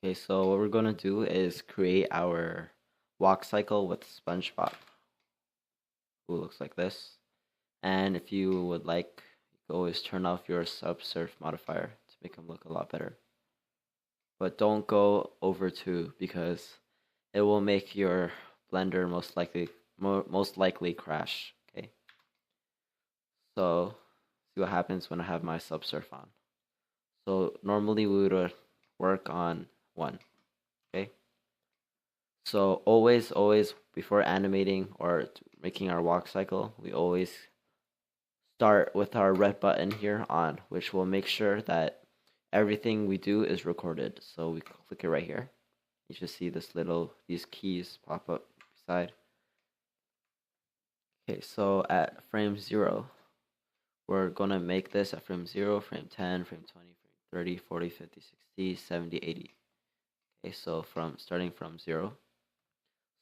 Okay, so what we're gonna do is create our walk cycle with Spongebob, who looks like this. And if you would like, you can always turn off your subsurf modifier to make him look a lot better. But don't go over 2 because it will make your Blender most likely crash. Okay, so see what happens when I have my subsurf on. So normally we would work on 1. Okay. So always before animating or making our walk cycle, we always start with our red button here on, which will make sure that everything we do is recorded. So we click it right here. You should see these keys pop up beside. Okay, so at frame 0, we're gonna make this at frame 0, frame 10, frame 20, frame 30, 40, 50, 60, 70, 80. Okay, so starting from 0.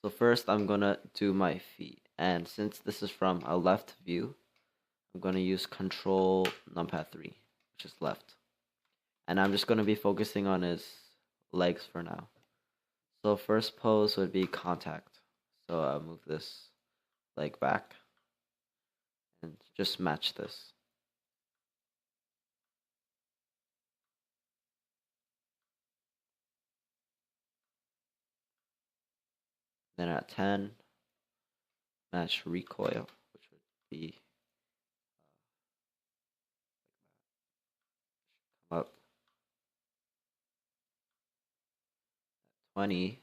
So first I'm gonna do my feet, and since this is from a left view, I'm gonna use Control Numpad 3, which is left. And I'm just gonna be focusing on his legs for now. So first pose would be contact. So I'll move this leg back and just match this. Then at 10, match recoil, which would be come up. 20,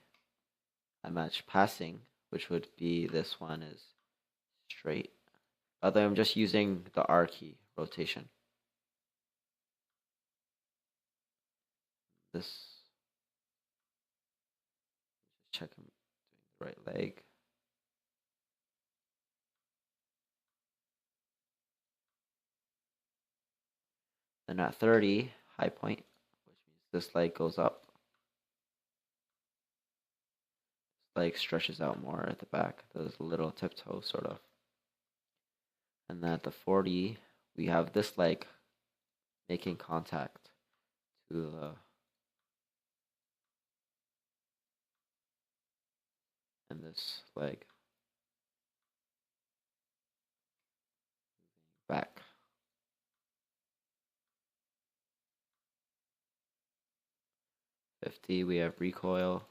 I match passing, which would be this one is straight. Although I'm just using the R key, rotation. This, just check him doing the right leg. Then at 30, high point, which means this leg goes up. This leg stretches out more at the back. Does a little tiptoe, sort of. And then at the 40, we have this leg making contact to the and this leg back. We have recoil.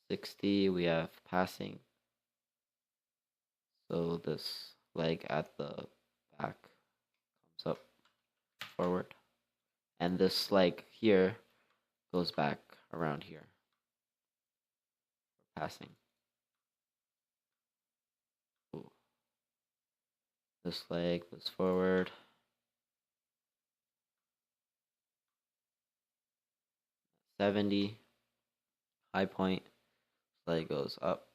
60, we have passing. So this leg at the back comes up forward. And this leg here goes back around here for passing. Ooh. This leg goes forward. 70, high point, leg goes up.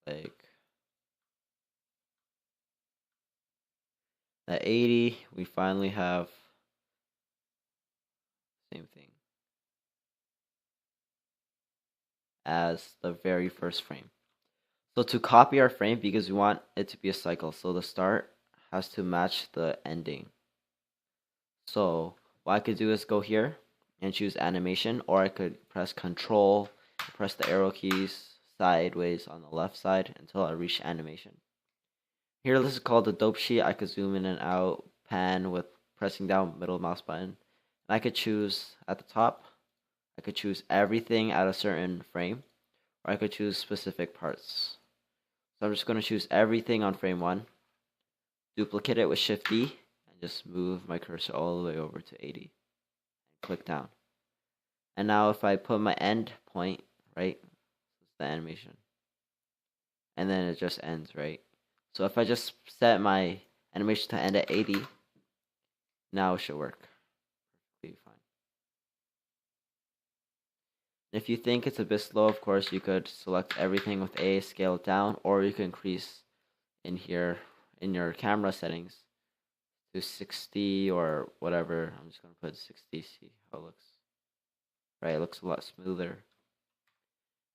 Leg. At 80, we finally have same thing as the very first frame. So to copy our frame, because we want it to be a cycle, so the start has to match the ending. So what I could do is go here and choose animation, or I could press Control, press the arrow keys sideways on the left side until I reach animation. Here, this is called the dope sheet. I could zoom in and out, pan with pressing down middle mouse button. And I could choose at the top, I could choose everything at a certain frame, or I could choose specific parts. So I'm just going to choose everything on frame 1, duplicate it with Shift D, and just move my cursor all the way over to 80. And click down. And now if I put my end point, right, it's the animation. And then it just ends, right? So if I just set my animation to end at 80, now it should work perfectly fine. If you think it's a bit slow, of course, you could select everything with A, scale it down, or you can increase in here in your camera settings to 60 or whatever. I'm just gonna put 60, see how it looks. Right, it looks a lot smoother.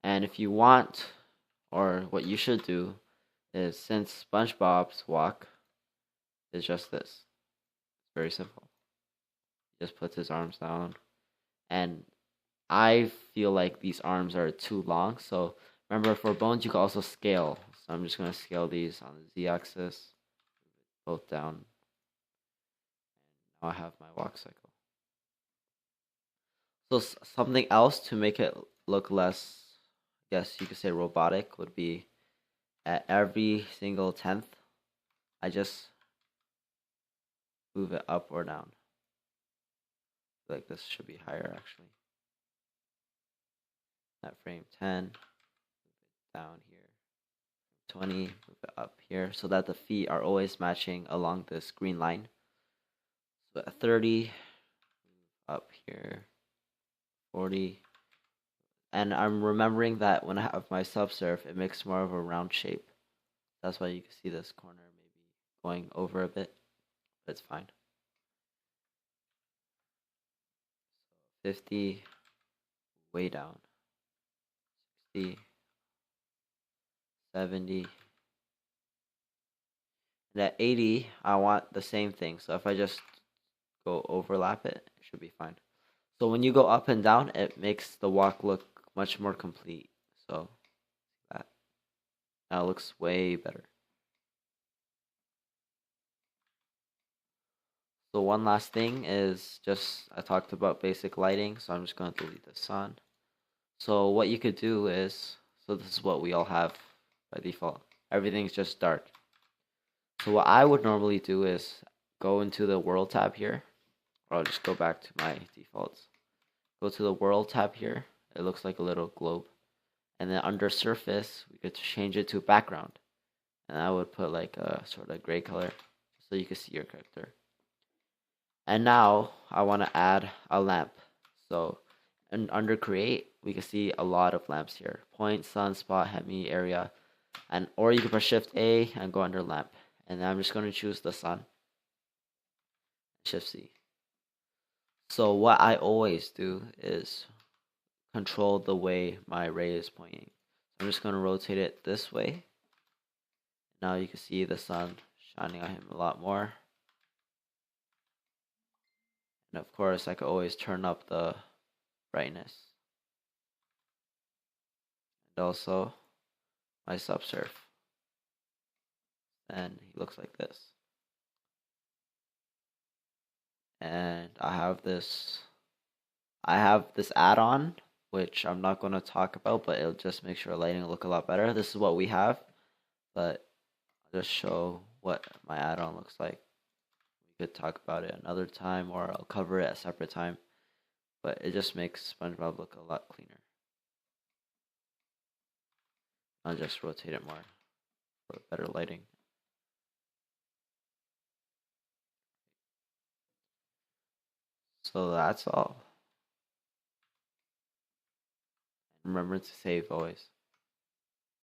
And if you want, or what you should do, is since SpongeBob's walk is just this. It's very simple. He just puts his arms down. And I feel like these arms are too long, so remember for bones you can also scale. So I'm just gonna scale these on the z-axis, both down. Now I have my walk cycle. So something else to make it look less, I guess you could say robotic, would be at every single tenth, I just move it up or down. Like this should be higher actually. At frame 10, move it down here. 20, move it up here, so that the feet are always matching along this green line. So at 30, up here, 40. And I'm remembering that when I have my subsurf, it makes more of a round shape. That's why you can see this corner maybe going over a bit, but it's fine. 50, way down. 60, 70. And at 80, I want the same thing. So if I just go overlap it, it should be fine. So when you go up and down, it makes the walk look much more complete. So that now looks way better. So one last thing is just I talked about basic lighting, so I'm just going to delete the sun. So what you could do is, so this is what we all have by default. Everything's just dark. So what I would normally do is go into the world tab here, or I'll just go back to my defaults. Go to the world tab here. It looks like a little globe. And then under surface, we could change it to background. And I would put like a sort of gray color so you can see your character. And now I want to add a lamp. So under create, we can see a lot of lamps here. Point, sun, spot, hemi, area. And or you can press shift A and go under lamp. And then I'm just going to choose the sun. Shift C. So what I always do is control the way my ray is pointing. I'm just going to rotate it this way. Now you can see the sun shining on him a lot more. And of course, I could always turn up the brightness. And also my subsurf. And he looks like this. And I have this add-on, which I'm not going to talk about, but it'll just make sure lighting will look a lot better. This is what we have, but I'll just show what my add-on looks like. We could talk about it another time, or I'll cover it at a separate time, but it just makes SpongeBob look a lot cleaner. I'll just rotate it more for better lighting. So that's all. Remember to save always.